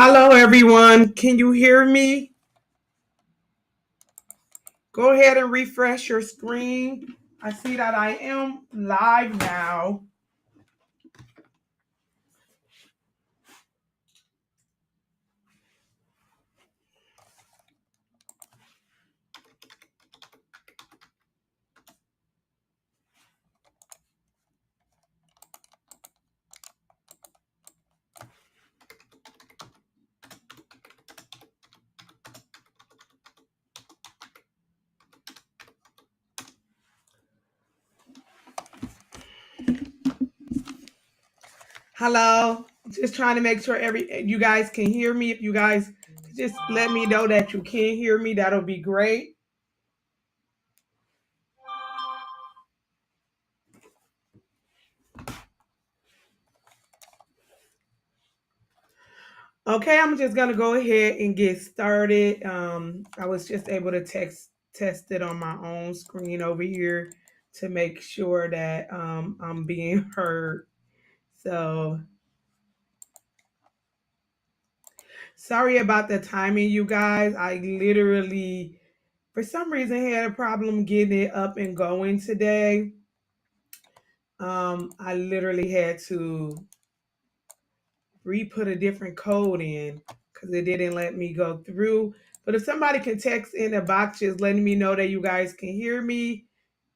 Hello, everyone. Can you hear me? Go ahead and refresh your screen. I see that I am live now. Hello. Just trying to make sure you guys can hear me. If you guys could just let me know that you can hear me, that'll be great. Okay, I'm just gonna go ahead and get started. I was just able to test it on my own screen over here to make sure that I'm being heard. So sorry about the timing, you guys. I literally, for some reason, had a problem getting it up and going today. I literally had to re-put a different code in because it didn't let me go through. But if somebody can text in the box just letting me know that you guys can hear me,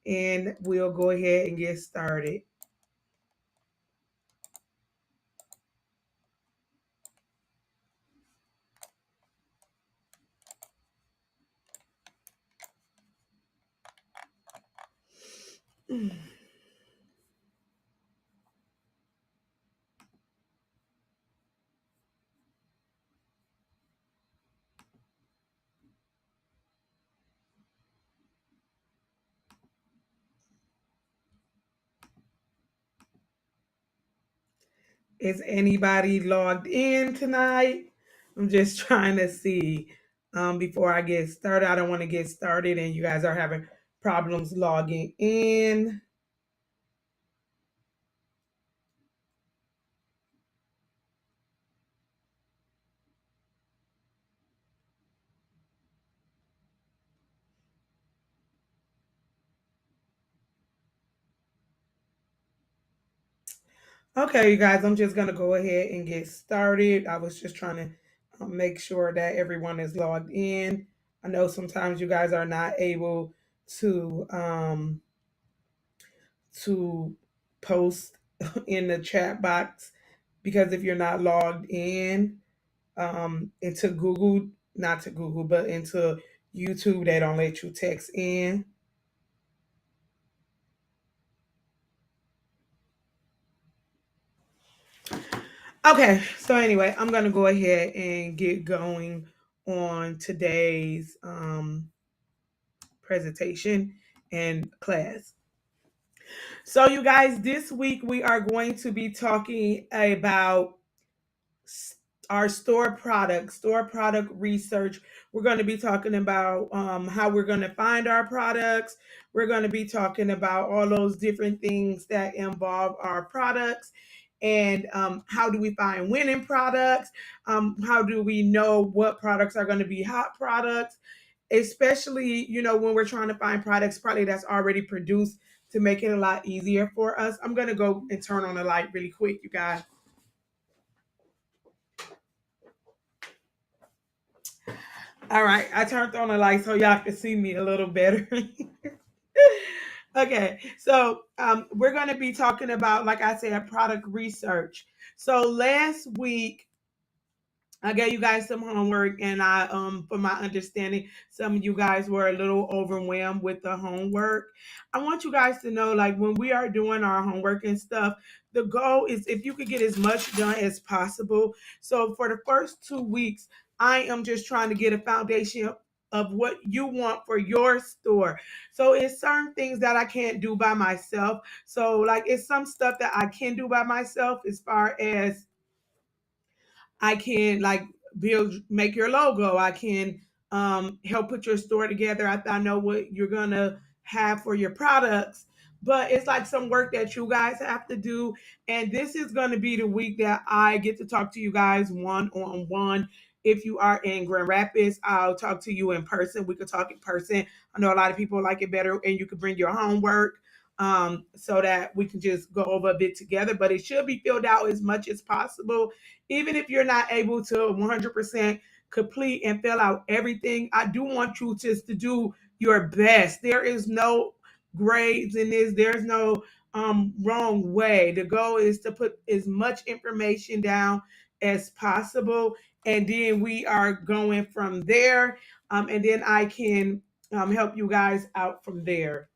and we'll go ahead and get started. Is anybody logged in tonight? I'm just trying to see before I get started. I don't want to get started and you guys are having problems logging in. Okay, you guys, I'm just going to go ahead and get started. I was just trying to make sure that everyone is logged in. I know sometimes you guys are not able to post in the chat box because if you're not logged in into Google, not to Google, but into YouTube, they don't let you text in. Okay, so anyway, I'm gonna go ahead and get going on today's presentation and class. So, you guys, this week we are going to be talking about our store product research. We're going to be talking about how we're going to find our products. We're going to be talking about all those different things that involve our products and how do we find winning products. How do we know what products are going to be hot products, especially when we're trying to find products probably that's already produced, to make it a lot easier for us. I'm going to go and turn on the light really quick, you guys. All right, I turned on the light so y'all can see me a little better. Okay, so we're going to be talking about, like I said, product research. So last week I gave you guys some homework, and from my understanding, some of you guys were a little overwhelmed with the homework. I want you guys to know, like when we are doing our homework and stuff, the goal is if you could get as much done as possible. So for the first 2 weeks, I am just trying to get a foundation of what you want for your store. So it's certain things that I can't do by myself. So like it's some stuff that I can do by myself as far as I can like make your logo. I can help put your store together. I know what you're gonna have for your products. but it's like some work that you guys have to do. And this is going to be the week that I get to talk to you guys one on one. If you are in Grand Rapids, I'll talk to you in person. We could talk in person. I know a lot of people like it better, and you could bring your homework, so that we can just go over a bit together. But it should be filled out as much as possible. Even if you're not able to 100% complete and fill out everything, I do want you just to do your best. There is no grades in this. There's no wrong way. The goal is to put as much information down as possible, and then we are going from there. And then I can help you guys out from there.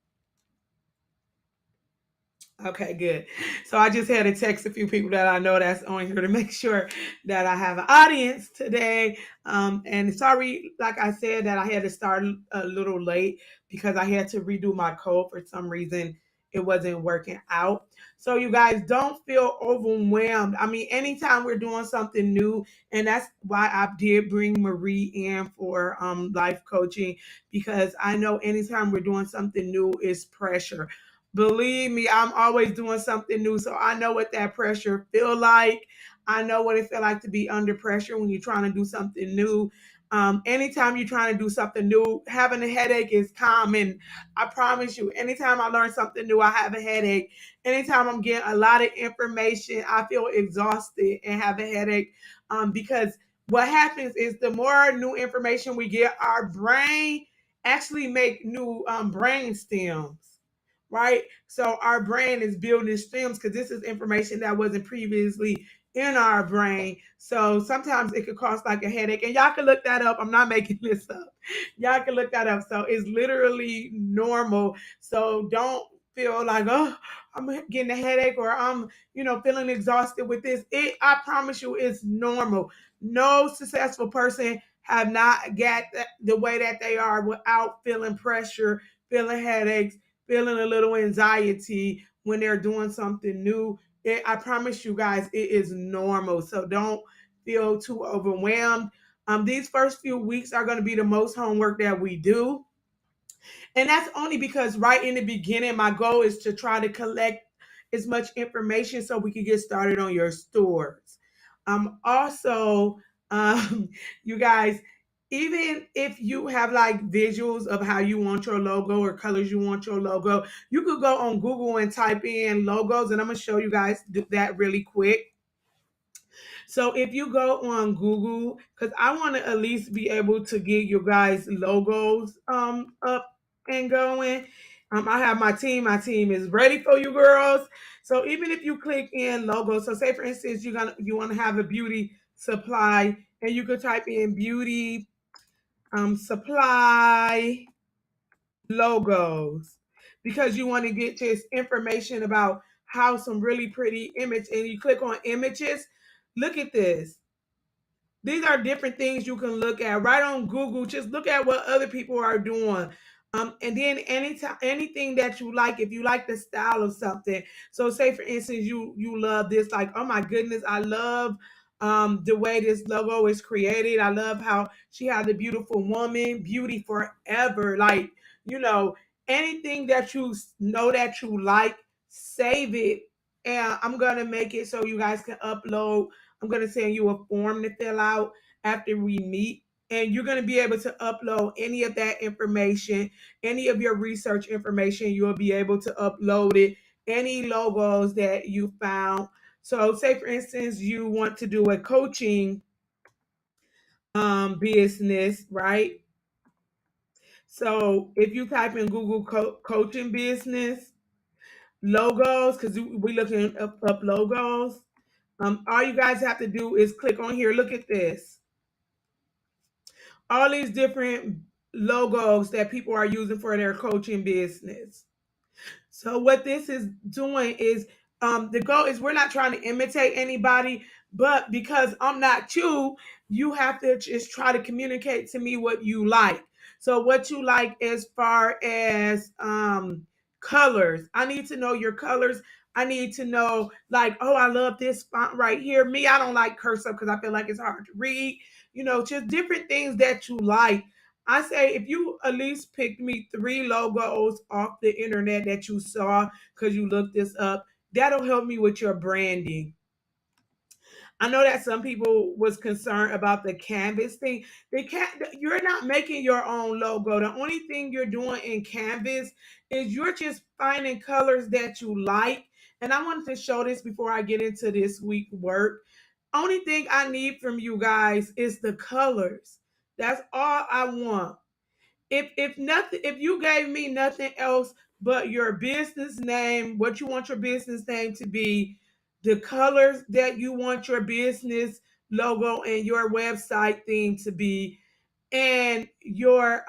Okay, good. So I just had to text a few people that I know that's on here to make sure that I have an audience today. And sorry, like I said, that I had to start a little late because I had to redo my code for some reason. It wasn't working out. So you guys don't feel overwhelmed. I mean, anytime we're doing something new, and that's why I did bring Marie in for life coaching, because I know anytime we're doing something new is pressure. Believe me, I'm always doing something new, so I know what that pressure feel like. I know what it feel like to be under pressure when you're trying to do something new. Anytime you're trying to do something new, having a headache is common. I promise you. Anytime I learn something new, I have a headache. Anytime I'm getting a lot of information, I feel exhausted and have a headache. Because what happens is the more new information we get, our brain actually make new brain stems, right? So our brain is building streams because this is information that wasn't previously in our brain. So sometimes it could cause like a headache. And y'all can look that up. I'm not making this up. Y'all can look that up. So it's literally normal. So don't feel like, oh, I'm getting a headache or I'm, feeling exhausted with this. I promise you, it's normal. No successful person have not got the way that they are without feeling pressure, feeling headaches, feeling a little anxiety when they're doing something new. I promise you guys, it is normal. So don't feel too overwhelmed. These first few weeks are going to be the most homework that we do. And that's only because right in the beginning, my goal is to try to collect as much information so we can get started on your stores. Also, um, you guys, even if you have like visuals of how you want your logo or colors you want your logo, you could go on Google and type in logos, and I'm gonna show you guys that really quick. So if you go on Google, because I want to at least be able to get you guys logos up and going. I have my team. My team is ready for you girls. So even if you click in logos, so say for instance you want to have a beauty supply, and you could type in beauty supply logos, because you want to get just information about how some really pretty image, and you click on images. Look at this. These are different things you can look at right on Google. Just look at what other people are doing. And then anytime anything that you like, if you like the style of something. So say for instance, you love this, like, oh my goodness, I love the way this logo is created. I love how she has a beautiful woman, beauty forever. Like, you know, anything that you know that you like, save it. And I'm gonna make it so you guys can upload. I'm going to send you a form to fill out after we meet. And you're going to be able to upload any of that information, any of your research information. You'll be able to upload it, any logos that you found. So, say for instance, you want to do a coaching business, right? So, if you type in Google coaching business logos, because we're looking up logos, all you guys have to do is click on here. Look at this. All these different logos that people are using for their coaching business. So what this is doing is, the goal is, we're not trying to imitate anybody, but because I'm not you, you have to just try to communicate to me what you like. So what you like as far as colors, I need to know your colors. I need to know, like, oh, I love this font right here. Me, I don't like cursive because I feel like it's hard to read. Just different things that you like. I say if you at least pick me three logos off the internet that you saw because you looked this up, that'll help me with your branding. I know that some people was concerned about the canvas thing. They can't. You're not making your own logo. The only thing you're doing in Canvas is you're just finding colors that you like. And I wanted to show this before I get into this week work. Only thing I need from you guys is the colors. That's all I want. If nothing, if you gave me nothing else but your business name, what you want your business name to be, the colors that you want your business logo and your website theme to be, and your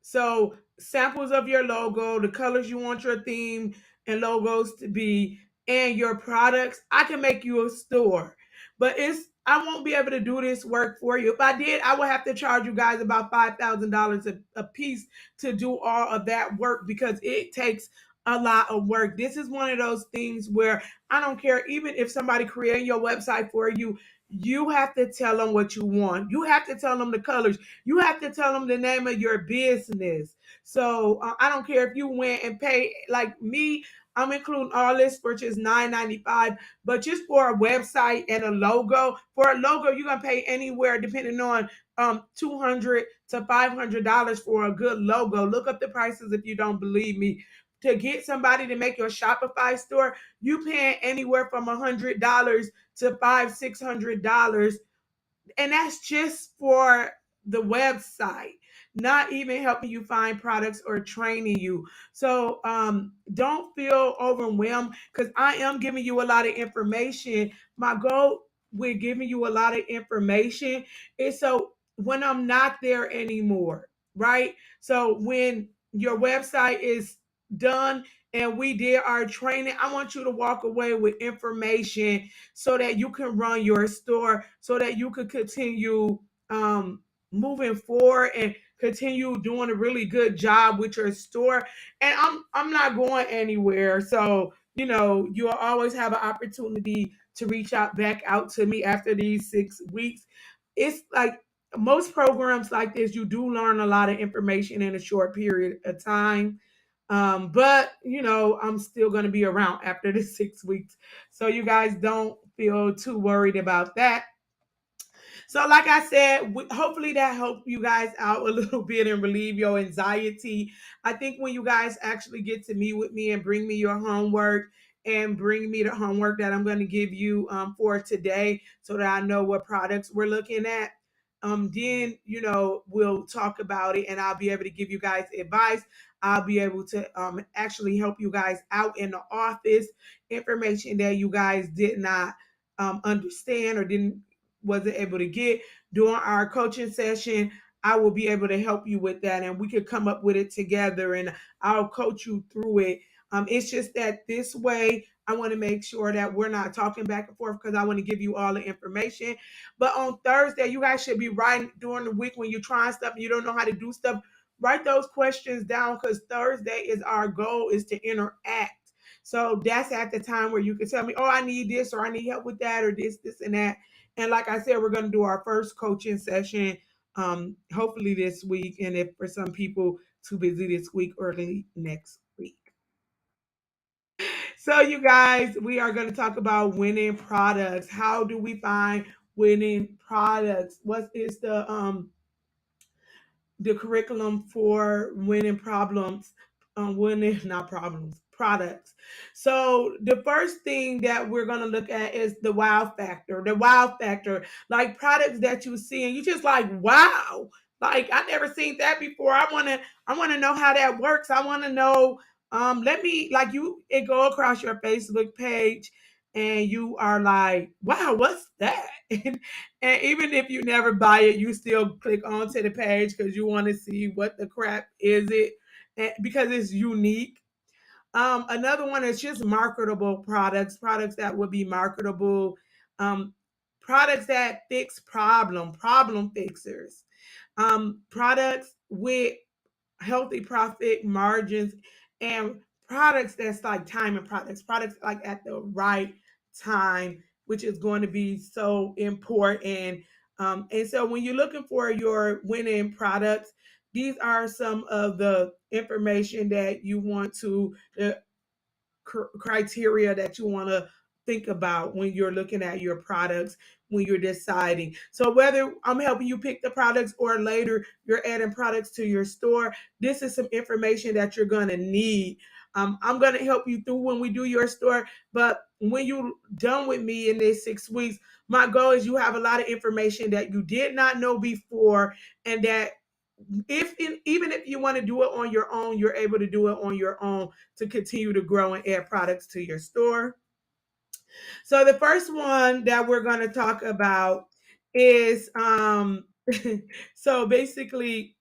so samples of your logo, the colors you want your theme and logos to be, and your products, I can make you a store. But it's I won't be able to do this work for you. If I did, I would have to charge you guys about $5,000 a piece to do all of that work because it takes a lot of work. This is one of those things where I don't care, even if somebody creating your website for you, you have to tell them what you want. You have to tell them the colors. You have to tell them the name of your business. So I don't care if you went and pay like me. I'm including all this for just $9.95. But just for a website and a logo, for a logo, you're gonna pay anywhere depending on $200 to $500 for a good logo. Look up the prices if you don't believe me. To get somebody to make your Shopify store, you paying anywhere from $100 to $500 to $600, and that's just for the website, not even helping you find products or training you. So don't feel overwhelmed because I am giving you a lot of information. My goal with giving you a lot of information is so when I'm not there anymore, right? So when your website is done and we did our training, I want you to walk away with information so that you can run your store, so that you could continue um, moving forward and continue doing a really good job with your store. And I'm not going anywhere, so you'll always have an opportunity to reach out back out to me after these 6 weeks. It's like most programs like this, you do learn a lot of information in a short period of time. But I'm still going to be around after the 6 weeks. So you guys don't feel too worried about that. So, like I said, hopefully that helped you guys out a little bit and relieve your anxiety. I think when you guys actually get to meet with me and bring me your homework and bring me the homework that I'm going to give you for today so that I know what products we're looking at, then, we'll talk about it and I'll be able to give you guys advice. I'll be able to actually help you guys out in the office, information that you guys did not understand or didn't wasn't able to get during our coaching session. I will be able to help you with that and we could come up with it together and I'll coach you through it. It's just that this way I want to make sure that we're not talking back and forth because I want to give you all the information. But on Thursday, you guys should be writing during the week when you're trying stuff and you don't know how to do stuff. Write those questions down because Thursday is our goal is to interact. So that's at the time where you can tell me, oh, I need this or I need help with that or this, and that. And like I said, we're going to do our first coaching session hopefully this week. And if for some people too busy this week, early next week. So you guys, we are going to talk about winning products. How do we find winning products? What is the curriculum for winning problems, winning not problems, products. So the first thing that we're gonna look at is the wow factor. The wow factor, like products that you see and you just like, wow, like I never seen that before. I wanna know how that works. I wanna know. Let me like you. It go across your Facebook page, and you are like, wow, what's that? And even if you never buy it, you still click onto the page because you want to see what the crap is it, because it's unique. Another one is just marketable products, products that would be marketable, um, products that fix problem fixers, products with healthy profit margins, and products that's like timing products like at the right time, which is going to be so important. And so when you're looking for your winning products, these are some of the information that you want to, criteria that you want to think about when you're looking at your products, when you're deciding. So whether I'm helping you pick the products or later you're adding products to your store, this is some information that you're going to need. I'm going to help you through when we do your store, but when you're done with me in these 6 weeks, my goal is you have a lot of information that you did not know before, and that even if you want to do it on your own, you're able to do it on your own to continue to grow and add products to your store. So the first one that we're going to talk about is so basically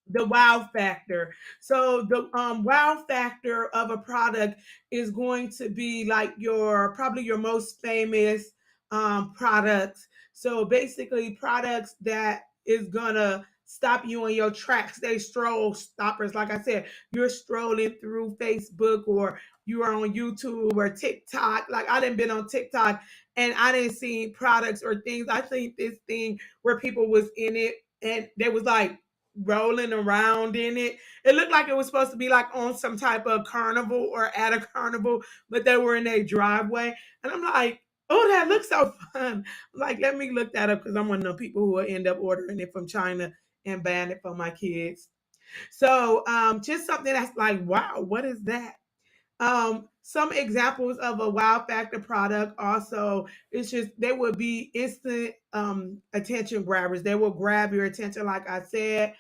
the wow factor. So the wow factor of a product is going to be like your probably your most famous products. So basically products that is gonna stop you in your tracks. They stroll stoppers. Like I said, you're strolling through Facebook, or you are on YouTube or TikTok. Like I didn't been on TikTok and I didn't see products or things. I think this thing where people was in it and they was like rolling around in it. It looked like it was supposed to be like on some type of carnival or at a carnival, but they were in a driveway. And I'm like, oh, that looks so fun. I'm like, let me look that up because I'm one of the people who will end up ordering it from China and buying it for my kids. So just something that's like, wow, what is that? Some examples of a wow factor product also, it's just they would be instant attention grabbers. They will grab your attention, like I said.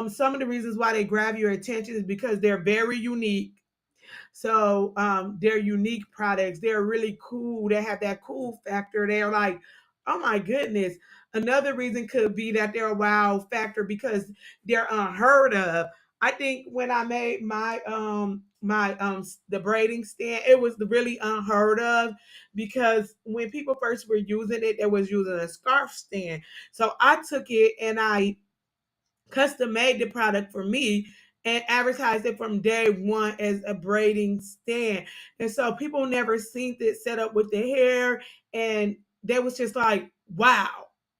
Some of the reasons why they grab your attention is because they're very unique. So they're unique products. They're really cool. They have that cool factor. They're like, oh my goodness. Another reason could be that they're a wow factor because they're unheard of. I think when I made my the braiding stand, it was really unheard of because when people first were using it, they was using a scarf stand. So I took it and I custom made the product for me and advertised it from day one as a braiding stand. And so people never seen it set up with the hair, and they was just like, wow,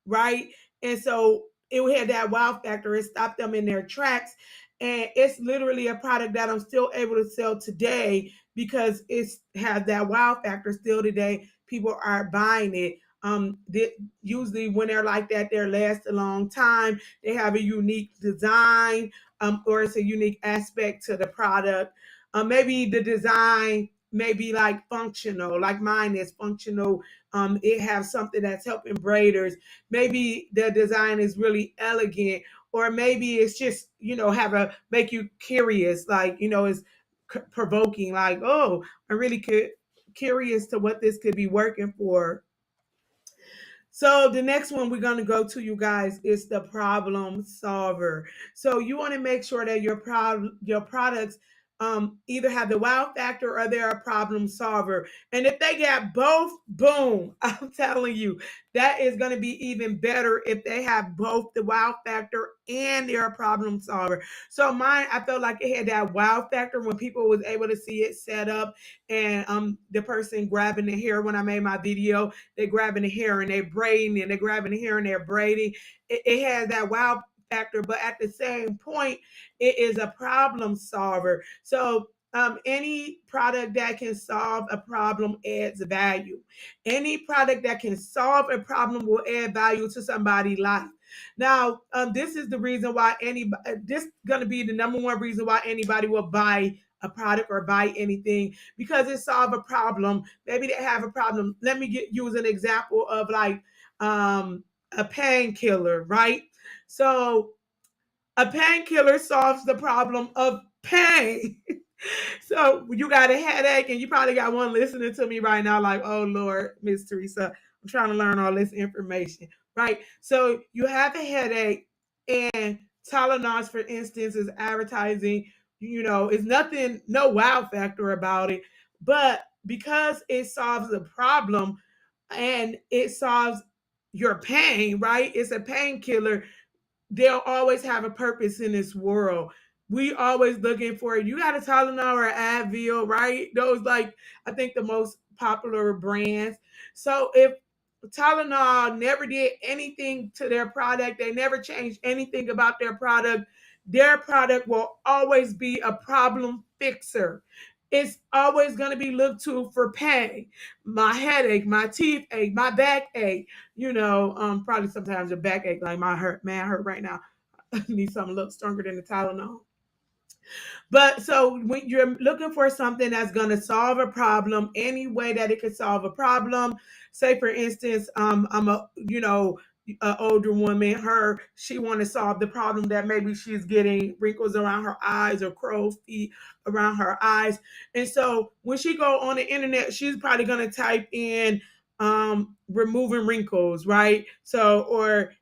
right? And so it had that wow factor. It stopped them in their tracks. And it's literally a product that I'm still able to sell today because it's has that wow factor still today. People are buying it. Usually when they're like that, they last a long time. They have a unique design, or it's a unique aspect to the product. Maybe the design may be like functional, like mine is functional. It has something that's helping braiders. Maybe the design is really elegant, or maybe it's just have a make you curious, like it's provoking, like oh, I really could curious to what this could be working for. So the next one we're going to go to, you guys, is the problem solver. So you want to make sure that your products either have the wow factor or they're a problem solver. And if they got both, boom, I'm telling you, that is going to be even better if they have both the wow factor and they're a problem solver. So mine, I felt like it had that wow factor when people was able to see it set up, and the person grabbing the hair when I made my video, they're grabbing the hair and they're braiding, and they're grabbing the hair and they're braiding. It has that wow factor, but at the same point, it is a problem solver. So any product that can solve a problem adds value. Any product that can solve a problem will add value to somebody's life. Now, this is the reason why this is going to be the number one reason why anybody will buy a product or buy anything, because it solve a problem. Maybe they have a problem. Let me use an example of like a painkiller, right? So a painkiller solves the problem of pain. So you got a headache, and you probably got one listening to me right now, like, oh Lord, Miss Teresa, I'm trying to learn all this information, right? So you have a headache, and Tylenol, for instance, is advertising, it's nothing, no wow factor about it, but because it solves the problem and it solves your pain, right? It's a painkiller. They'll always have a purpose in this world. We always looking for it. You got a Tylenol or an Advil, right? Those, like, I think the most popular brands. So if Tylenol never did anything to their product. They never changed anything about their product. Their product will always be a problem fixer. It's always going to be looked to for pain, my headache, my teeth ache, my back ache. Probably sometimes a backache, like my hurt, man, hurt right now. I need something a little stronger than the Tylenol. But so when you're looking for something that's going to solve a problem, any way that it could solve a problem, say for instance, I'm a older woman, she want to solve the problem that maybe she's getting wrinkles around her eyes or crow's feet around her eyes. And so when she go on the internet, she's probably going to type in removing wrinkles, right? So or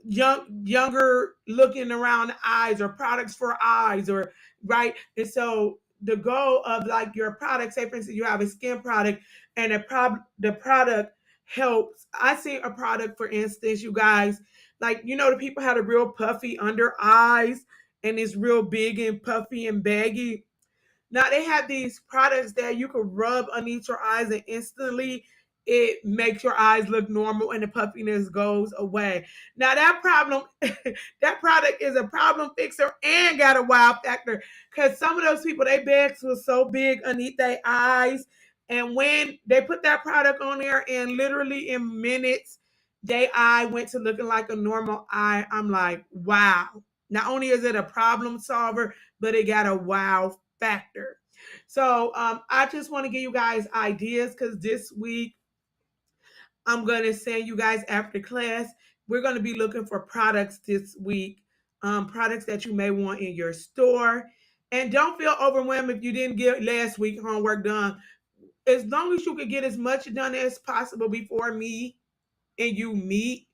younger looking around the eyes, or products for eyes, or right. And so the goal of like your product, say for instance you have a skin product, and the product helps. I see a product, for instance, you guys, like the people had a real puffy under eyes, and it's real big and puffy and baggy. Now they have these products that you can rub underneath your eyes, and instantly it makes your eyes look normal and the puffiness goes away. Now that problem, that product is a problem fixer and got a wow factor, because some of those people, their bags was so big underneath their eyes, and when they put that product on there, and literally in minutes, their eye went to looking like a normal eye. I'm like, wow. Not only is it a problem solver, but it got a wow factor. So I just want to give you guys ideas, because this week I'm going to send you guys after class. We're going to be looking for products this week, products that you may want in your store. And don't feel overwhelmed if you didn't get last week homework done. As long as you can get as much done as possible before me and you meet,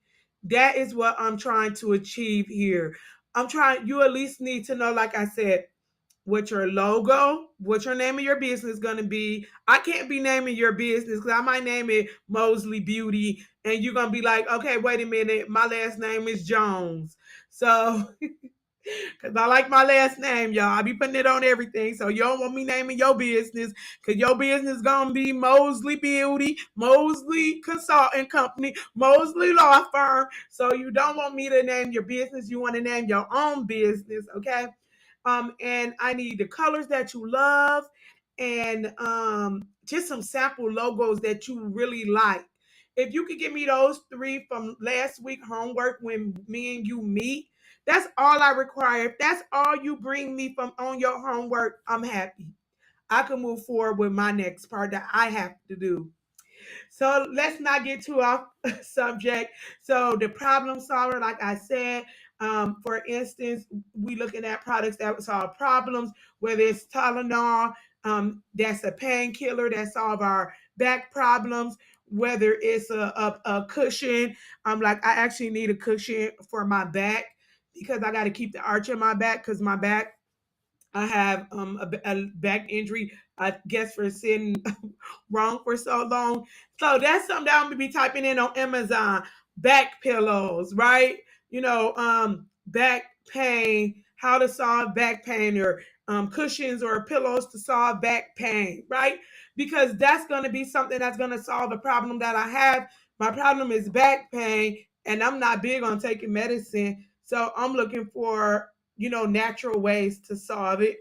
that is what I'm trying to achieve here. You at least need to know, like I said, what your logo, what your name of your business is going to be. I can't be naming your business because I might name it Mosley Beauty, and you're going to be like, okay, wait a minute, my last name is Jones. So, because I like my last name, y'all. I be putting it on everything. So, you don't want me naming your business, because your business is going to be Mosley Beauty, Mosley Consulting Company, Mosley Law Firm. So, you don't want me to name your business. You want to name your own business, okay? And I need the colors that you love, and just some sample logos that you really like. If you could give me those three from last week homework when me and you meet, that's all I require. If that's all you bring me from on your homework, I'm happy. I can move forward with my next part that I have to do. So let's not get too off subject. So the problem solver, like I said, for instance, we looking at products that solve problems, whether it's Tylenol, that's a painkiller that solve our back problems, whether it's a cushion. Like I actually need a cushion for my back, because I got to keep the arch in my back, because my back, I have a back injury, I guess, for sitting wrong for so long. So that's something that I'm gonna be typing in on Amazon. Back pillows, right? Back pain, how to solve back pain, or cushions or pillows to solve back pain, right? Because that's gonna be something that's gonna solve a problem that I have. My problem is back pain, and I'm not big on taking medicine. So I'm looking for natural ways to solve it.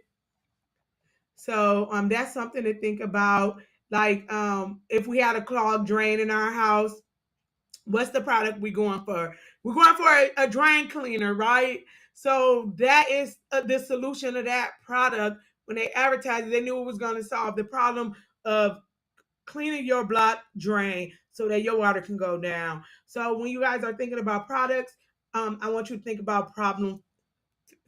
So that's something to think about. Like if we had a clogged drain in our house, what's the product we going for? We're going for a drain cleaner, right? So that is the solution of that product. When they advertised it, they knew it was going to solve the problem of cleaning your block drain so that your water can go down. So when you guys are thinking about products, I want you to think about problem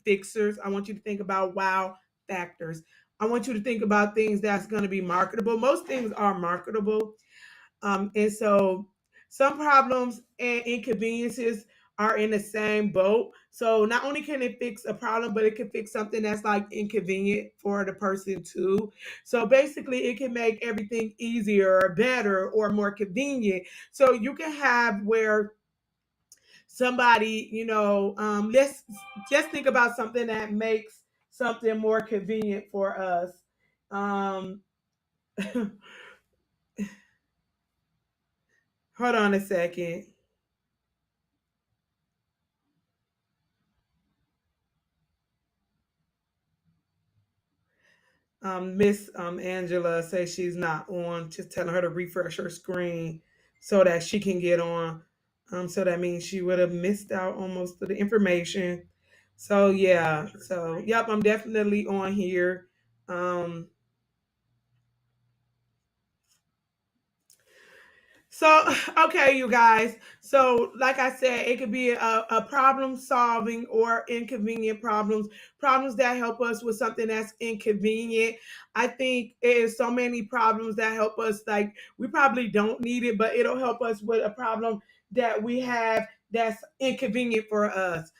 fixers. I want you to think about wow factors. I want you to think about things that's going to be marketable. Most things are marketable. And so some problems and inconveniences are in the same boat. So not only can it fix a problem, but it can fix something that's like inconvenient for the person too. So basically, it can make everything easier or better or more convenient. So you can have where somebody, let's just think about something that makes something more convenient for us. Um, Hold on a second. Miss Angela says she's not on. Just telling her to refresh her screen so that she can get on. So that means she would have missed out on most of the information. So yeah. So yep, I'm definitely on here. Um, So, okay, you guys. So, like I said, it could be a problem solving or inconvenient problems, problems that help us with something that's inconvenient. I think it is so many problems that help us, like, we probably don't need it, but it'll help us with a problem that we have that's inconvenient for us.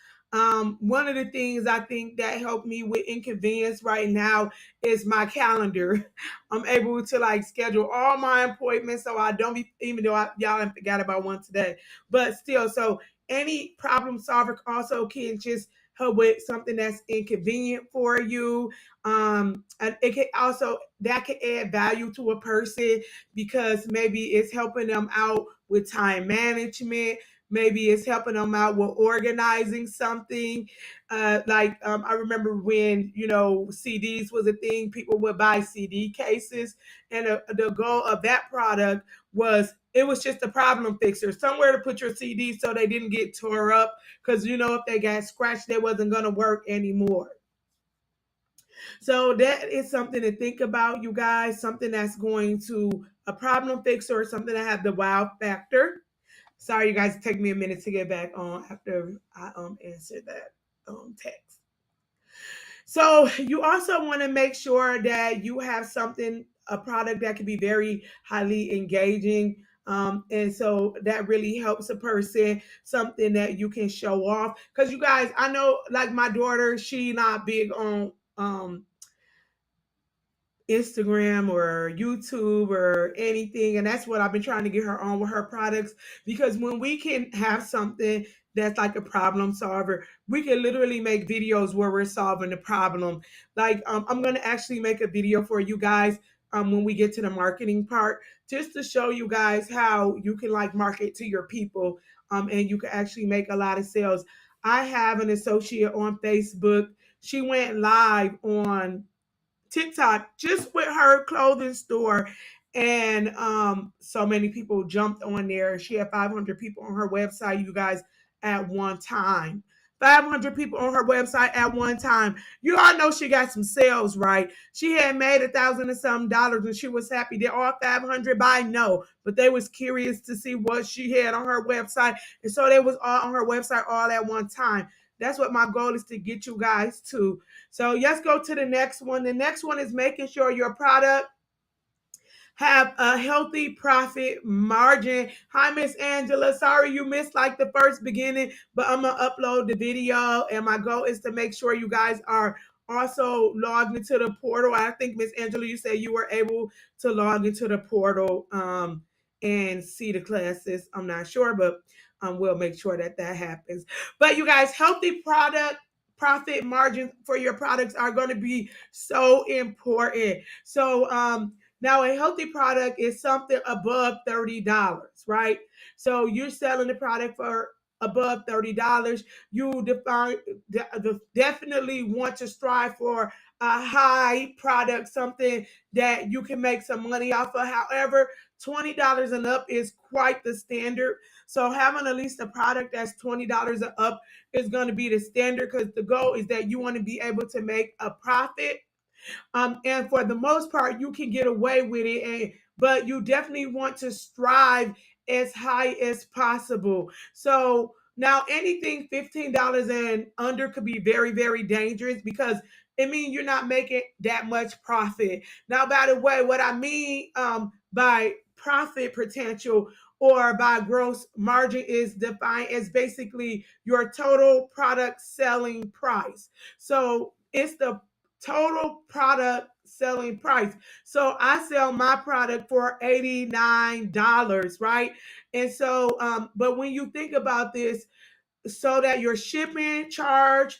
One of the things I think that helped me with inconvenience right now is my calendar. I'm able to like schedule all my appointments so I don't be, even though y'all ain't forgot about one today, but still, so any problem solver also can just help with something that's inconvenient for you. And it can also, that can add value to a person because maybe it's helping them out with time management. Maybe it's helping them out with organizing something. I remember when CDs was a thing, people would buy CD cases, and the goal of that product was it was just a problem fixer, somewhere to put your CDs so they didn't get tore up. Because if they got scratched, they wasn't gonna work anymore. So that is something to think about, you guys. Something that's going to a problem fixer or something that have the wow factor. Sorry, you guys, take me a minute to get back on after I answered that text. So you also want to make sure that you have something, a product that can be very highly engaging. And so that really helps a person, something that you can show off. Because you guys, I know like my daughter, she not big on Instagram or YouTube or anything. And that's what I've been trying to get her on with her products. Because when we can have something that's like a problem solver, we can literally make videos where we're solving the problem. I'm going to actually make a video for you guys when we get to the marketing part, just to show you guys how you can like market to your people, and you can actually make a lot of sales. I have an associate on Facebook. She went live on TikTok just with her clothing store. And so many people jumped on there. She had 500 people on her website, you guys, at one time. 500 people on her website at one time. You all know she got some sales, right? She had made $1,000 and some and she was happy. Did all 500 buy? No, but they was curious to see what she had on her website, and so they was all on her website all at one time. That's what my goal is to get you guys to. So let's go to the next one. The next one is making sure your product have a healthy profit margin. Hi, Miss Angela. Sorry you missed like the first beginning, but I'm gonna upload the video, and my goal is to make sure you guys are also logged into the portal. I think Miss Angela, you said you were able to log into the portal and see the classes. I'm not sure, but we'll make sure that that happens. But you guys, healthy product profit margins for your products are going to be so important. So now, a healthy product is something above $30, right? So you're selling the product for above $30. You definitely want to strive for a high product, something that you can make some money off of. However, $20 and up is quite the standard. So having at least a product that's $20 and up is going to be the standard, because the goal is that you want to be able to make a profit, and for the most part, you can get away with it, but you definitely want to strive as high as possible. So now anything $15 and under could be very, very dangerous, because it means you're not making that much profit. Now, by the way, what I mean by profit potential or by gross margin is defined as basically your total product selling price. So it's the total product selling price. So I sell my product for $89, right? And so, but when you think about this, so that your shipping charge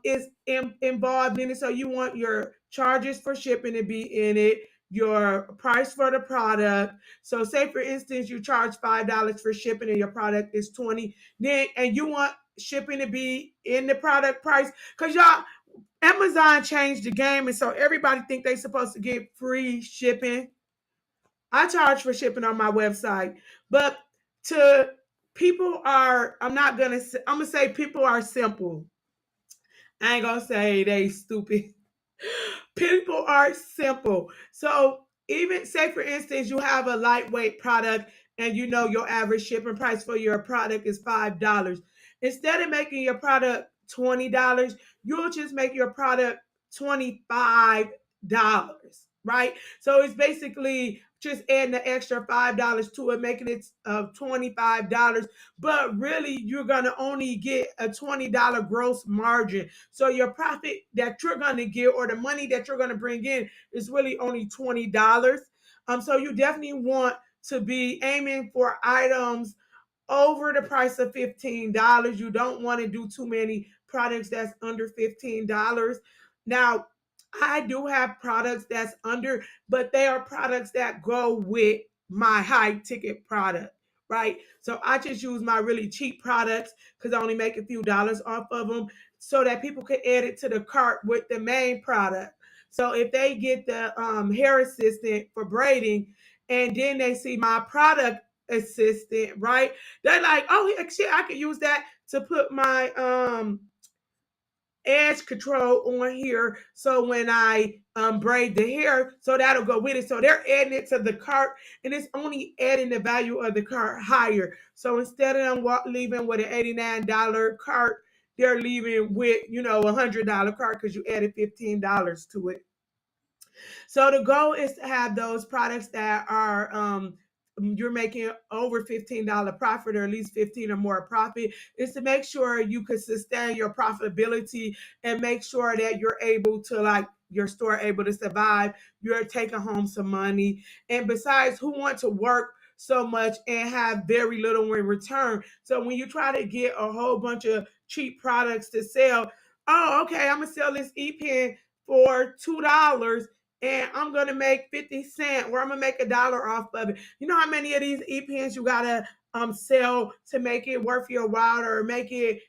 is involved in it. So you want your charges for shipping to be in it. your price for the product. So say for instance you charge $5 for shipping and your product is 20, then and you want shipping to be in the product price, because y'all, Amazon changed the game, and so everybody think they supposed to get free shipping. I charge for shipping on my website, but to people are, I'm gonna say people are simple. I ain't gonna say they stupid. People are simple. So even say for instance you have a lightweight product and you know your average shipping price for your product is $5. Instead of making your product $20, you'll just make your product $25, right? So it's basically just adding the extra $5 to it, making it $25. But really, you're gonna only get a $20 gross margin. So your profit that you're gonna get, or the money that you're gonna bring in, is really only $20. So you definitely want to be aiming for items over the price of $15. You don't want to do too many products that's under $15. Now, I do have products that's under, but they are products that go with my high ticket product, right? So I just use my really cheap products because I only make a few dollars off of them, so that people can add it to the cart with the main product. So if they get the hair assistant for braiding and then they see my product assistant, right? They're like, oh shit, I could use that to put my edge control on here. So when I braid the hair, so that'll go with it. So they're adding it to the cart, and it's only adding the value of the cart higher. So instead of them leaving with an $89 cart, they're leaving with, a $100 cart because you added $15 to it. So the goal is to have those products that are you're making over $15 profit, or at least 15 or more profit, is to make sure you can sustain your profitability and make sure that you're able to, like, your store able to survive. You're taking home some money. And besides, who want to work so much and have very little in return? So when you try to get a whole bunch of cheap products to sell, oh, okay, I'm gonna sell this e-pen for $2 and I'm gonna make 50 cents, or I'm gonna make $1 off of it. You know how many of these e-pens you gotta sell to make it worth your while, or make it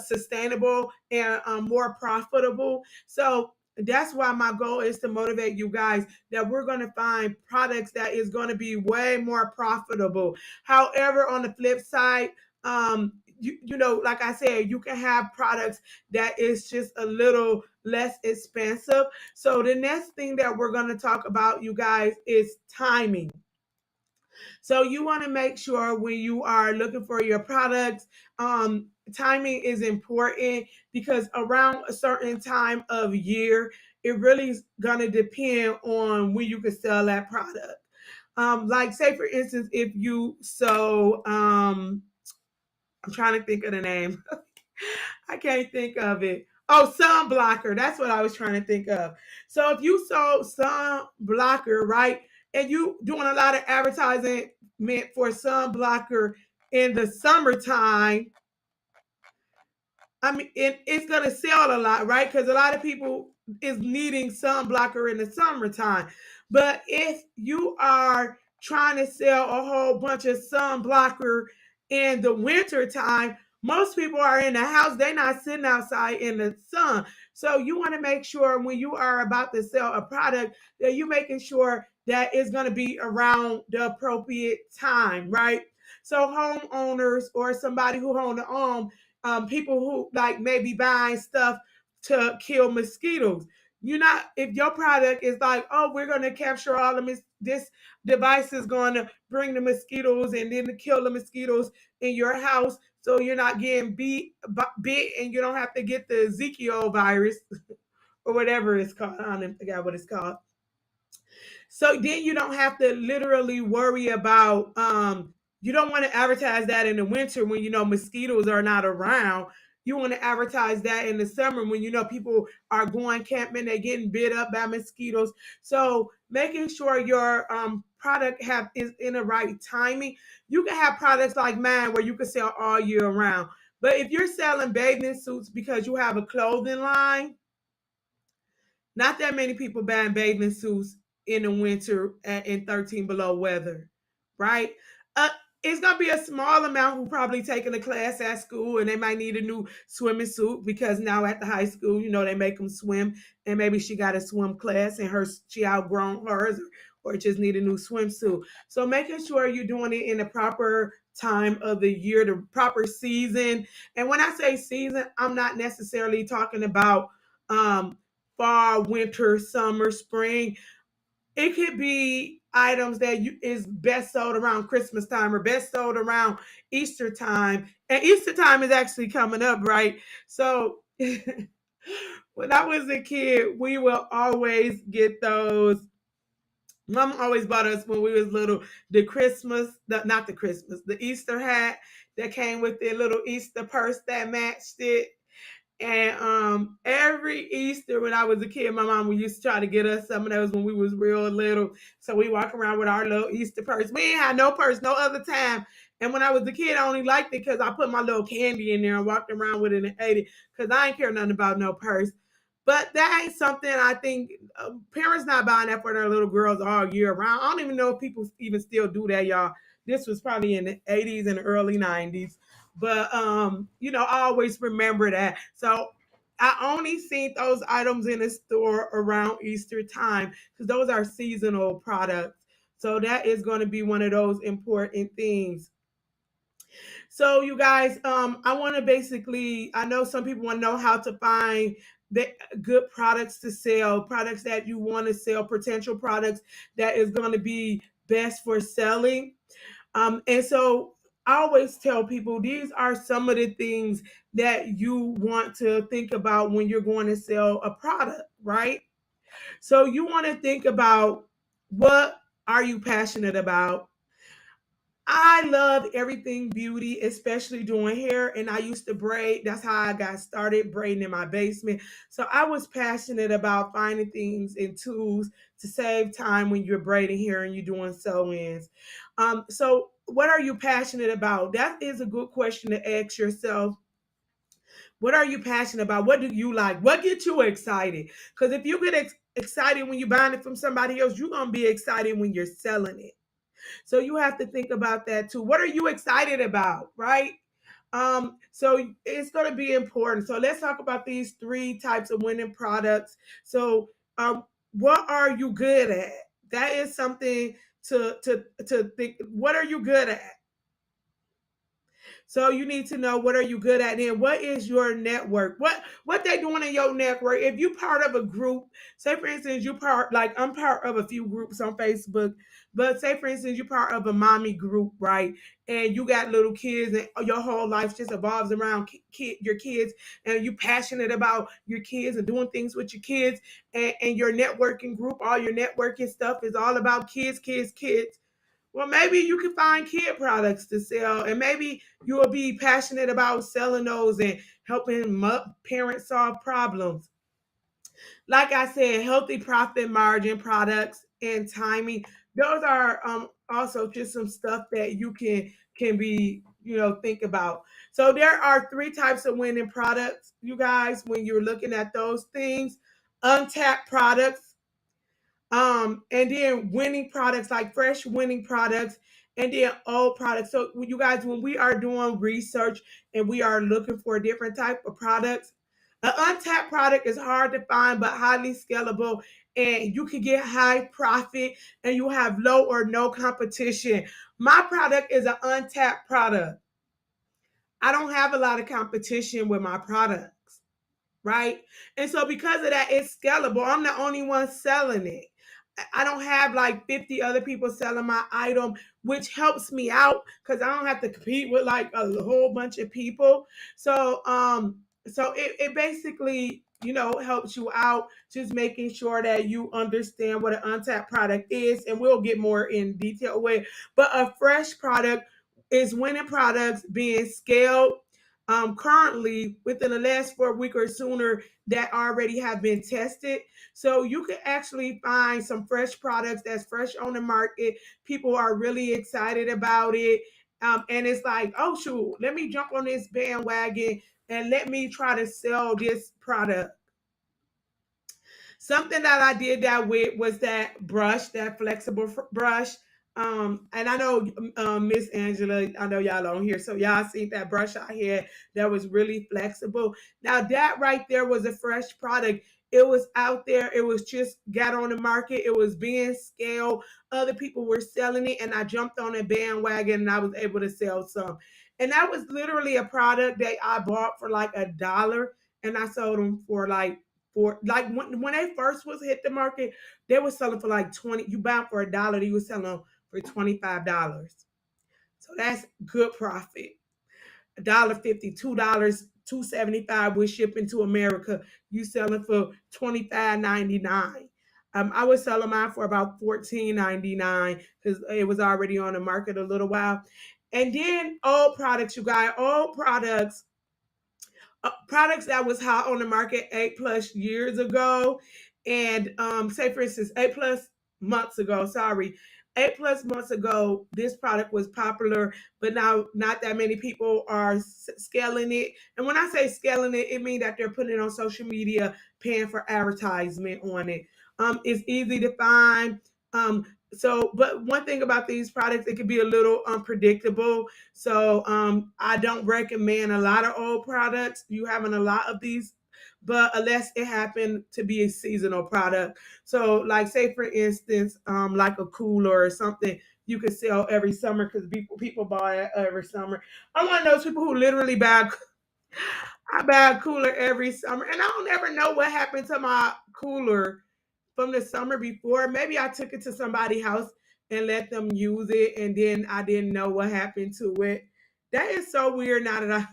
sustainable and more profitable. So that's why my goal is to motivate you guys that we're going to find products that is going to be way more profitable. However, on the flip side, like I said, you can have products that is just a little less expensive. So the next thing that we're going to talk about, you guys, is timing. So you want to make sure when you are looking for your products, timing is important, because around a certain time of year, it really is going to depend on when you can sell that product. Like say for instance, if you sew, I'm trying to think of the name. I can't think of it. Oh, sun blocker. That's what I was trying to think of. So if you sold sun blocker, right, and you doing a lot of advertising meant for sun blocker in the summertime, I mean, it's gonna sell a lot, right? Because a lot of people is needing sun blocker in the summertime. But if you are trying to sell a whole bunch of sun blocker in the winter time, most people are in the house. They're not sitting outside in the sun. So you want to make sure when you are about to sell a product that you're making sure that it's going to be around the appropriate time, right? So homeowners or somebody who own a home, people who like maybe buying stuff to kill mosquitoes. You're not, if your product is like, oh, we're going to capture all of this device is going to bring the mosquitoes and then to kill the mosquitoes in your house, so you're not getting bit and you don't have to get the Ezekiel virus or whatever it's called. I don't even forget what it's called. So then you don't have to literally worry about you don't want to advertise that in the winter when you know mosquitoes are not around. You want to advertise that in the summer when you know people are going camping, they're getting bit up by mosquitoes. So making sure your product is in the right timing. You can have products like mine where you can sell all year round. But if you're selling bathing suits because you have a clothing line, not that many people buying bathing suits in the winter in 13 below weather, right? Uh, it's gonna be a small amount who probably taking a class at school and they might need a new swimming suit because now at the high school, they make them swim, and maybe she got a swim class and she outgrown hers, or just need a new swimsuit. So making sure you're doing it in the proper time of the year, the proper season. And when I say season, I'm not necessarily talking about um fall, winter, summer, spring. It could be items that is best sold around Christmas time or best sold around Easter time. And Easter time is actually coming up, right? So when I was a kid, we will always get those. Mom always bought us when we was little not the Christmas, the Easter hat that came with the little Easter purse that matched it. And every Easter when I was a kid, my mom would used to try to get us some of those when we was real little. So we walk around with our little Easter purse. We ain't had no purse no other time. And when I was a kid, I only liked it because I put my little candy in there and walked around with it and ate it because I ain't care nothing about no purse. But that ain't something I think parents not buying that for their little girls all year round. I don't even know if people even still do that, y'all. This was probably in the 80s and early 90s. But I always remember that. So I only seen those items in the store around Easter time because those are seasonal products. So that is going to be one of those important things. So you guys, I want to basically, I know some people want to know how to find the good products to sell, products that you want to sell, potential products that is going to be best for selling. And so I always tell people these are some of the things that you want to think about when you're going to sell a product, right? So you want to think about, what are you passionate about? I love everything beauty, especially doing hair. And I used to braid. That's how I got started braiding in my basement. So I was passionate about finding things and tools to save time when you're braiding hair and you're doing sew-ins. So what are you passionate about? That is a good question to ask yourself. What are you passionate about? What do you like? What gets you excited? Because if you get excited when you're buying it from somebody else, you're going to be excited when you're selling it. So you have to think about that too. What are you excited about, right? So it's going to be important. So let's talk about these three types of winning products. So, what are you good at? That is something to think. What are you good at? So you need to know, what are you good at, and what is your network? What they doing in your network? If you part of a group, say for instance, I'm part of a few groups on Facebook, but say for instance you're part of a mommy group, right? And you got little kids, and your whole life just evolves around your kids, and you passionate about your kids and doing things with your kids, and your networking group, all your networking stuff is all about kids, kids, kids. Well, maybe you can find kid products to sell, and maybe you will be passionate about selling those and helping parents solve problems. Like I said, healthy profit margin products and timing. Those are also just some stuff that you can be think about. So there are three types of winning products, you guys, when you're looking at those things. Untapped products, and then winning products, like fresh winning products, and then old products. So you guys, when we are doing research and we are looking for different type of products, an untapped product is hard to find but highly scalable, and you can get high profit, and you have low or no competition. My product is an untapped product. I don't have a lot of competition with my products, right? And so because of that, it's scalable. I'm the only one selling it. I don't have like 50 other people selling my item, which helps me out because I don't have to compete with like a whole bunch of people. So it basically, helps you out, just making sure that you understand what an untapped product is, and we'll get more in detail with. But a fresh product is winning products being scaled currently within the last 4 weeks or sooner, that already have been tested. So you can actually find some fresh products that's fresh on the market. People are really excited about it. And it's like, oh, shoot, let me jump on this bandwagon and let me try to sell this product. Something that I did that with was that brush, that flexible brush. And I know Miss Angela, I know y'all on here, so y'all seen that brush I had that was really flexible. Now that right there was a fresh product. It was out there. It was just got on the market. It was being scaled. Other people were selling it, and I jumped on a bandwagon, and I was able to sell some. And that was literally a product that I bought for like $1, and I sold them for like when they first was hit the market, they were selling for like 20. You buy them for $1, they were selling them for $25. So that's good profit. $1.50, $2, $2.75 with shipping to America. You selling for $25.99. I was selling mine for about $14.99 because it was already on the market a little while. And then old products, you guys, old products that was hot on the market 8+ years ago, and say for instance 8+ months ago, sorry, 8+ months ago, this product was popular, but now not that many people are scaling it. And when I say scaling it, it means that they're putting it on social media, paying for advertisement on it. It's easy to find. But one thing about these products, it can be a little unpredictable. So I don't recommend a lot of old products. You having a lot of these, but unless it happened to be a seasonal product. So like say for instance, like a cooler or something you could sell every summer because people buy it every summer. I'm one of those people who literally buy I buy a cooler every summer, and I don't ever know what happened to my cooler from the summer before. Maybe I took it to somebody's house and let them use it, and then I didn't know what happened to it. That is so weird now that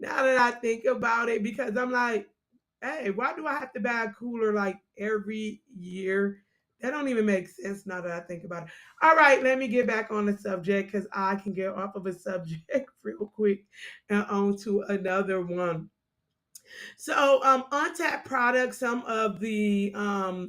I think about it, because I'm like, hey, why do I have to buy a cooler like every year? That don't even make sense now that I think about it. All right, let me get back on the subject because I can get off of a subject real quick and on to another one. So, untapped products, some of the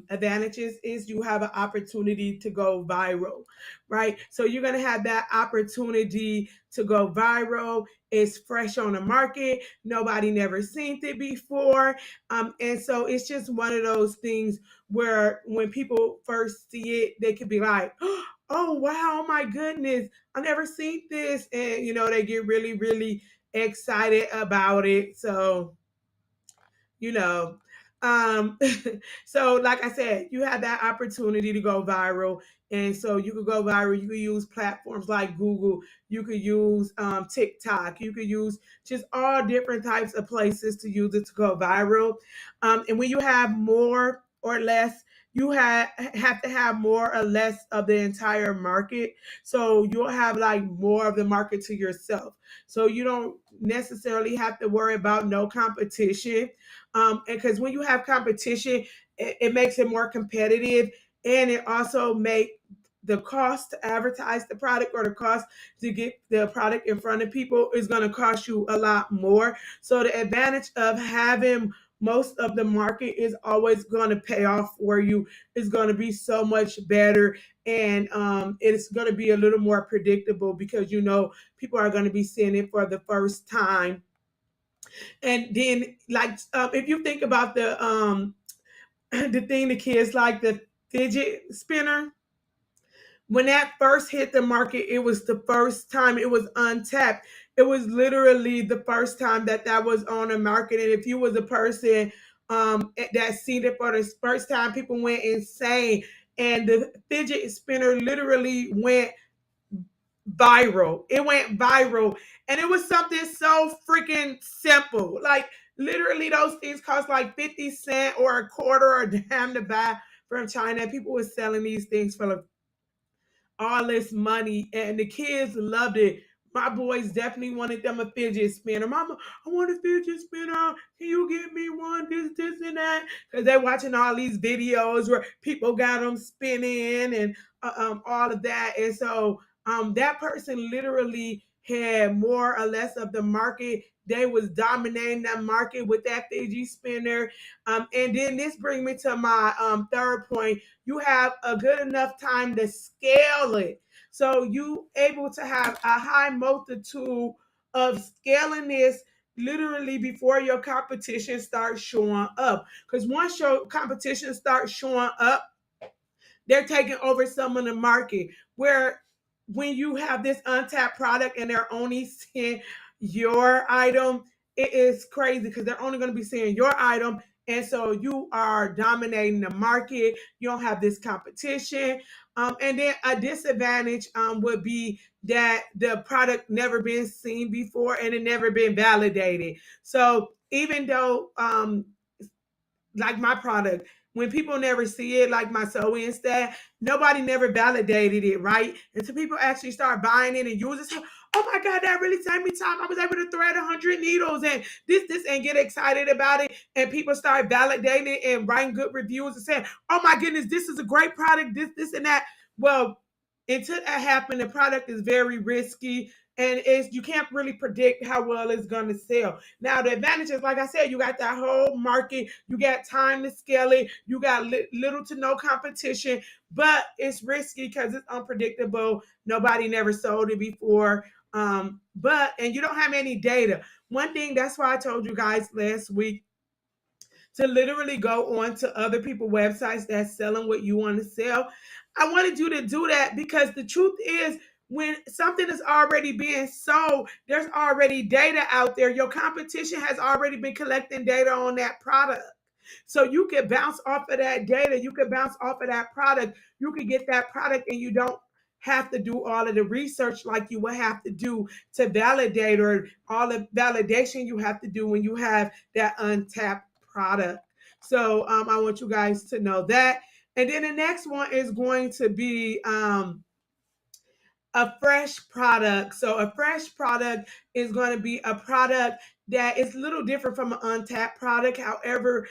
advantages is you have an opportunity to go viral, right? So, you're going to have that opportunity to go viral. It's fresh on the market. Nobody never seen it before. And so, it's just one of those things where when people first see it, they could be like, oh, wow, oh my goodness, I never seen this. And, they get really, really excited about it. So, you know um so like I said, you have that opportunity to go viral, and so you could go viral. You could use platforms like Google, you could use TikTok, you could use just all different types of places to use it to go viral. And when you have more or less, you have to have more or less of the entire market, so you'll have like more of the market to yourself, so you don't necessarily have to worry about no competition. Because when you have competition, it makes it more competitive, and it also make the cost to advertise the product or the cost to get the product in front of people is going to cost you a lot more. So the advantage of having most of the market is always going to pay off for you. It's going to be so much better, and it's going to be a little more predictable because people are going to be seeing it for the first time. And then like if you think about the the thing the kids like, the fidget spinner, when that first hit the market, it was the first time it was untapped. It was literally the first time that was on the market, and if you was a person that seen it for the first time, people went insane. And the fidget spinner literally went viral. It went viral. And it was something so freaking simple. Like literally those things cost like 50 cents or a quarter or a dime to buy from China. People were selling these things for all this money, and the kids loved it. My boys definitely wanted them a fidget spinner. Mama, I want a fidget spinner. Can you get me one? This, and that. Because they're watching all these videos where people got them spinning and all of that. And so that person literally had more or less of the market. They was dominating that market with that fidget spinner. And then this brings me to my third point. You have a good enough time to scale it. So you able to have a high multitude of scaling this. literally before your competition starts showing up. Because once your competition starts showing up, they're taking over some of the market. Where when you have this untapped product and they're only seeing your item, it is crazy because they're only going to be seeing your item. And so you are dominating the market. You don't have this competition. And then a disadvantage would be that the product never been seen before and it never been validated. So even though like my product, when people never see it, like my sewing staff, nobody never validated it, right? Until people actually start buying it and use it. Say, oh my God, that really saved me time. I was able to thread 100 needles and this, and get excited about it. And people start validating it and writing good reviews and saying, oh my goodness, this is a great product, this, and that. Well, until that happens, the product is very risky and it's you can't really predict how well it's going to sell. Now the advantage is, like I said, you got that whole market, you got time to scale it, you got little to no competition, but it's risky because it's unpredictable. Nobody never sold it before. But and you don't have any data. One thing, that's why I told you guys last week to literally go on to other people's websites that's selling what you want to sell. I wanted you to do that because the truth is, when something is already being sold, there's already data out there. Your competition has already been collecting data on that product. So you can bounce off of that data. You can bounce off of that product. You can get that product and you don't have to do all of the research like you would have to do to validate, or all the validation you have to do when you have that untapped product. So I want you guys to know that. And then the next one is going to be a fresh product. So a fresh product is going to be a product that is a little different from an untapped product. However,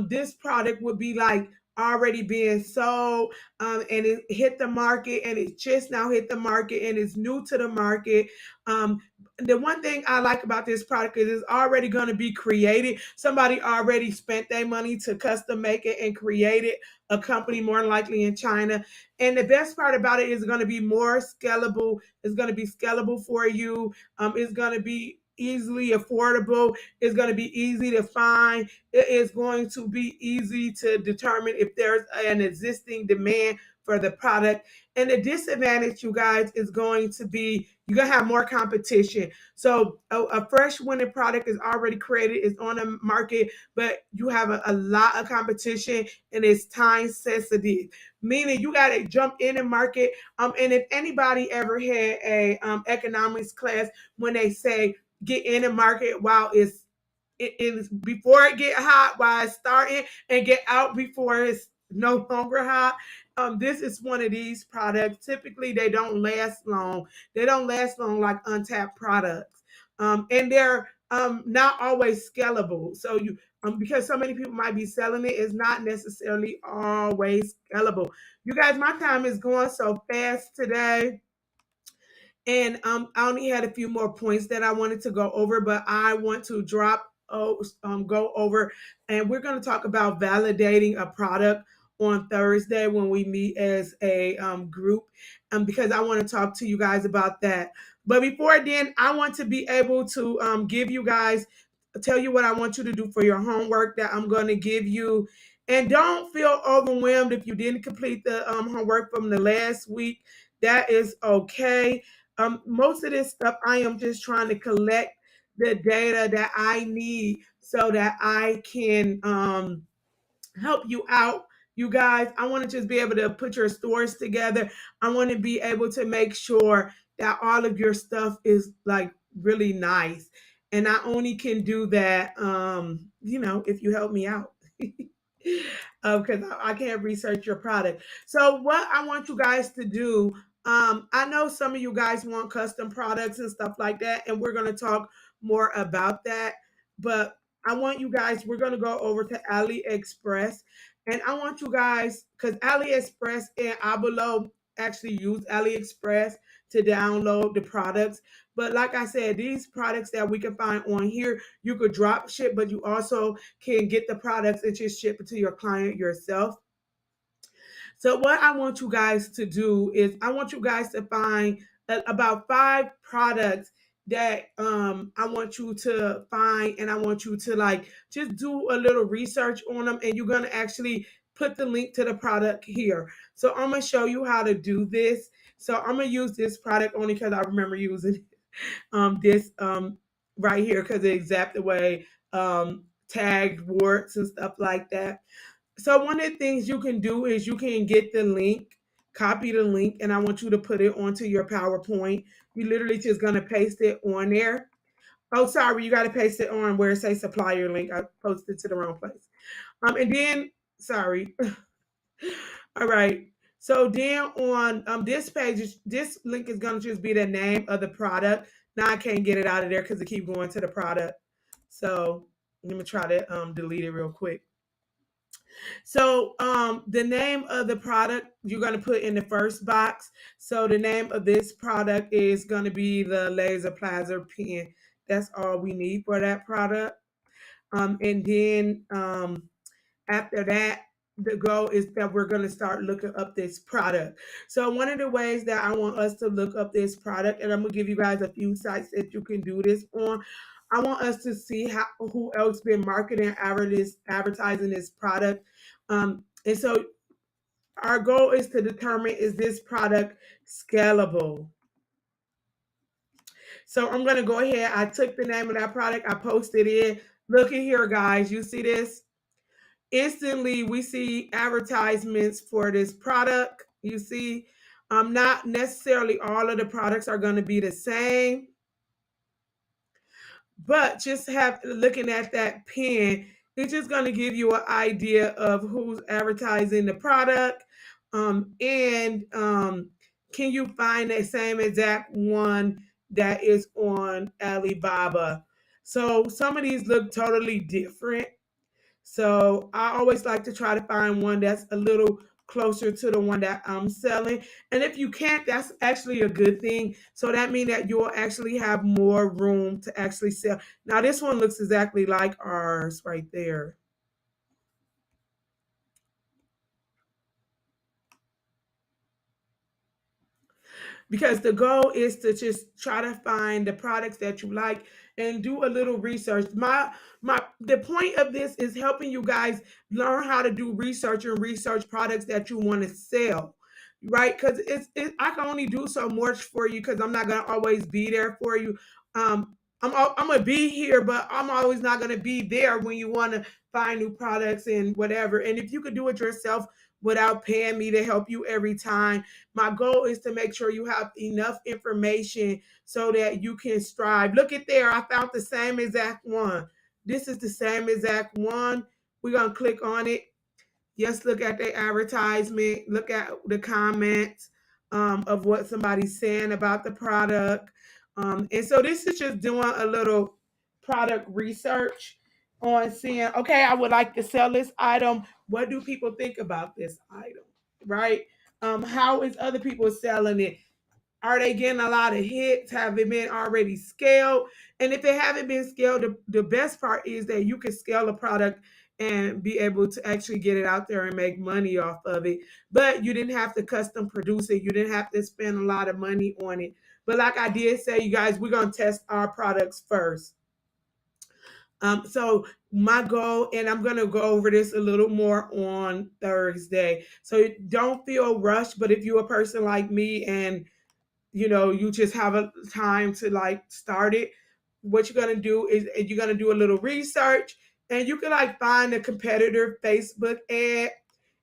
this product would be like already being sold, and it hit the market, and it just now hit the market, and it's new to the market. Um, the one thing I like about this product is it's already going to be created. Somebody already spent their money to custom make it and create it. A company more likely in China. And the best part about it is going to be more scalable. It's going to be scalable for you. It's going to be easily affordable. It's going to be easy to find. It is going to be easy to determine if there's an existing demand for the product. And the disadvantage, you guys, is going to be you're going to have more competition. So a fresh winning product is already created, is on the market, but you have a lot of competition and it's time sensitive, meaning you got to jump in the market. And if anybody ever had a economics class, when they say get in the market while it is before it get hot, while it's starting, and get out before it's no longer hot. This is one of these products. Typically, they don't last long. They don't last long like untapped products, and they're not always scalable. So you because so many people might be selling it, it's not necessarily always scalable. You guys, my time is going so fast today. And I only had a few more points that I wanted to go over, but I want to go over, and we're going to talk about validating a product on Thursday when we meet as a group, because I want to talk to you guys about that. But before then, I want to be able to give you guys, tell you what I want you to do for your homework that I'm going to give you. And don't feel overwhelmed if you didn't complete the homework from the last week. That is okay. Most of this stuff, I am just trying to collect the data that I need so that I can help you out. You guys, I want to just be able to put your stores together. I want to be able to make sure that all of your stuff is like really nice. And I only can do that, if you help me out. Because I can't research your product. So what I want you guys to do, I know some of you guys want custom products and stuff like that, and we're going to talk more about that. But I want you guys, we're going to go over to AliExpress, and I want you guys, because AliExpress and Abuelo actually use AliExpress to download the products. But like I said, these products that we can find on here, you could drop ship, but you also can get the products and just ship it to your client yourself. So what I want you guys to do is I want you guys to find about 5 products that I want you to find, and I want you to like just do a little research on them, and you're gonna actually put the link to the product here. So I'm gonna show you how to do this. So I'm gonna use this product only because I remember using this right here because the exact way tagged words and stuff like that. So one of the things you can do is you can get the link, copy the link, and I want you to put it onto your PowerPoint. You literally just gonna paste it on there. Oh, sorry, you got to paste it on where it says supplier link. I posted to the wrong place. And then sorry. All right. So then on this page, this link is gonna just be the name of the product. Now I can't get it out of there because it keep going to the product. So let me try to delete it real quick. So the name of the product you're going to put in the first box. So the name of this product is going to be the Laser Plaza pen. That's all we need for that product. And then after that, the goal is that we're going to start looking up this product. So one of the ways that I want us to look up this product, and I'm going to give you guys a few sites that you can do this on. I want us to see how who else been marketing advertising this product. And so our goal is to determine, is this product scalable? So I'm going to go ahead. I took the name of that product. I posted it. Look at here, guys. You see this? Instantly we see advertisements for this product. You see, not necessarily all of the products are going to be the same, but just have looking at that pen, it's just going to give you an idea of who's advertising the product. And can you find that same exact one that is on Alibaba? So some of these look totally different. So I always like to try to find one that's a little closer to the one that I'm selling. And if you can't, that's actually a good thing. So that means that you'll actually have more room to actually sell. Now this one looks exactly like ours right there. Because the goal is to just try to find the products that you like and do a little research. My the point of this is helping you guys learn how to do research and research products that you want to sell, right? Because I can only do so much for you because I'm not gonna always be there for you. I'm gonna be here, but I'm always not gonna be there when you want to find new products and whatever. And if you could do it yourself without paying me to help you every time, my goal is to make sure you have enough information so that you can strive. Look at there. I found the same exact one. This is the same exact one. We're going to click on it. Yes, look at the advertisement. Look at the comments of what somebody's saying about the product. And so this is just doing a little product research on seeing, okay, I would like to sell this item. What do people think about this item? Right? How is other people selling it? Are they getting a lot of hits? Have they been already scaled? And if they haven't been scaled, the best part is that you can scale a product and be able to actually get it out there and make money off of it. But you didn't have to custom produce it. You didn't have to spend a lot of money on it. But like I did say, you guys, we're going to test our products first. So my goal, and I'm gonna go over this a little more on Thursday. So don't feel rushed, but if you're a person like me and you just have a time to like start it, what you're gonna do is you're gonna do a little research, and you can like find a competitor Facebook ad,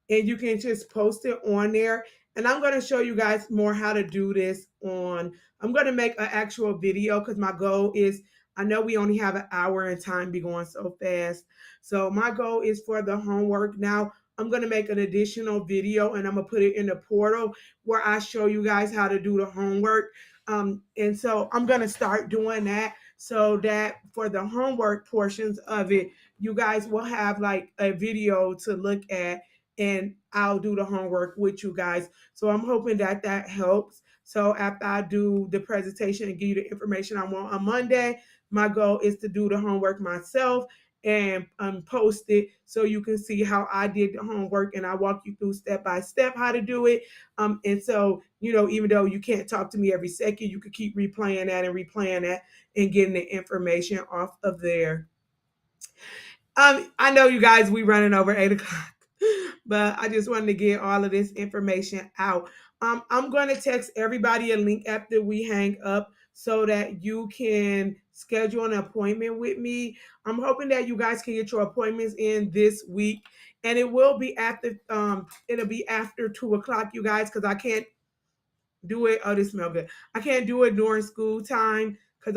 and you can just post it on there. And I'm going to show you guys more how to do this on. I'm going to make an actual video because my goal is, I know we only have an hour and time be going so fast. So my goal is for the homework. Now I'm going to make an additional video and I'm going to put it in the portal where I show you guys how to do the homework. And so I'm going to start doing that so that for the homework portions of it, you guys will have like a video to look at, and I'll do the homework with you guys. So I'm hoping that that helps. So after I do the presentation and give you the information I want on Monday, my goal is to do the homework myself and post it so you can see how I did the homework, and I walk you through step by step how to do it. And so, even though you can't talk to me every second, you could keep replaying that and getting the information off of there. I know you guys, we running over 8 o'clock, but I just wanted to get all of this information out. I'm going to text everybody a link after we hang up so that you can schedule an appointment with me. I'm hoping that you guys can get your appointments in this week, and it will be after it'll be after 2 o'clock, you guys, because I can't do it. Oh, this smells good. I can't do it during school time because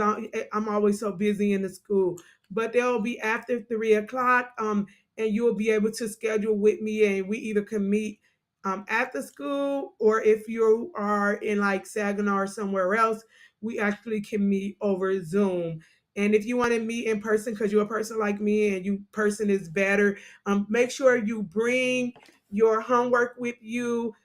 I'm always so busy in the school. But they'll be after 3 o'clock. And you will be able to schedule with me, and we either can meet after school, or if you are in like Saginaw or somewhere else, we actually can meet over Zoom. And if you want to meet in person, because you're a person like me and you person is better, make sure you bring your homework with you.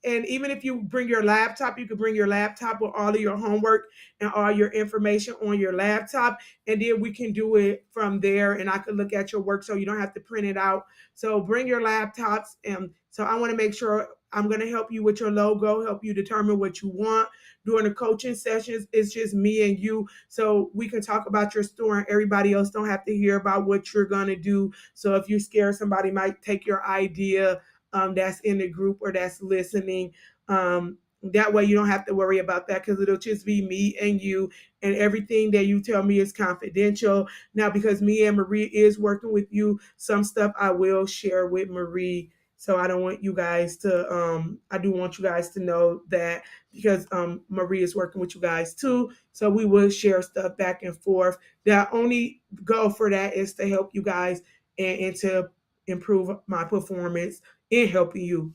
And even if you bring your laptop, you can bring your laptop with all of your homework and all your information on your laptop. And then we can do it from there. And I can look at your work so you don't have to print it out. So bring your laptops. And so I want to make sure I'm going to help you with your logo, help you determine what you want. During the coaching sessions, it's just me and you. So we can talk about your store, and everybody else don't have to hear about what you're going to do. So if you're scared somebody might take your idea, that's in the group or that's listening. That way you don't have to worry about that, because it'll just be me and you, and everything that you tell me is confidential. Now, because me and Marie is working with you, some stuff I will share with Marie. So I don't want you guys to I do want you guys to know that, because Marie is working with you guys too. So we will share stuff back and forth. The only goal for that is to help you guys, and to improve my performance in helping you.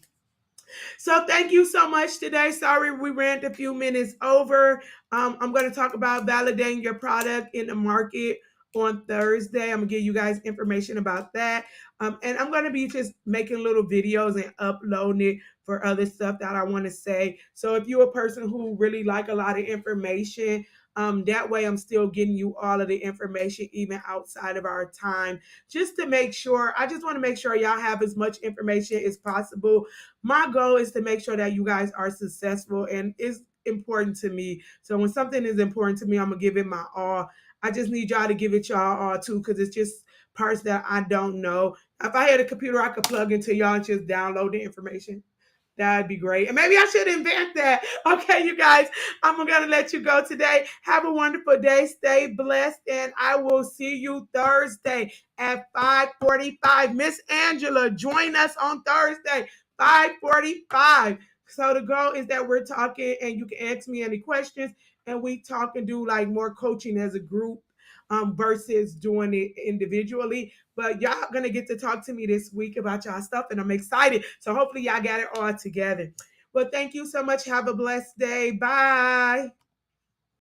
So thank you so much today. Sorry we ran a few minutes over. I'm going to talk about validating your product in the market on Thursday. I'm going to give you guys information about that. And I'm going to be just making little videos and uploading it for other stuff that I want to say. So if you're a person who really like a lot of information, that way I'm still getting you all of the information even outside of our time, just to make sure. I just want to make sure y'all have as much information as possible. My goal is to make sure that you guys are successful, and it's important to me. So when something is important to me, I'm gonna give it my all. I just need y'all to give it y'all all too, because it's just parts that I don't know. If I had a computer I could plug into y'all and just download the information, that'd be great. And maybe I should invent that. Okay, you guys, I'm going to let you go today. Have a wonderful day. Stay blessed. And I will see you Thursday at 5:45. Miss Angela, join us on Thursday, 5:45. So the goal is that we're talking, and you can ask me any questions, and we talk and do like more coaching as a group, versus doing it individually. But y'all gonna get to talk to me this week about y'all stuff, and I'm excited. So hopefully y'all got it all together. Well, thank you so much. Have a blessed day. Bye.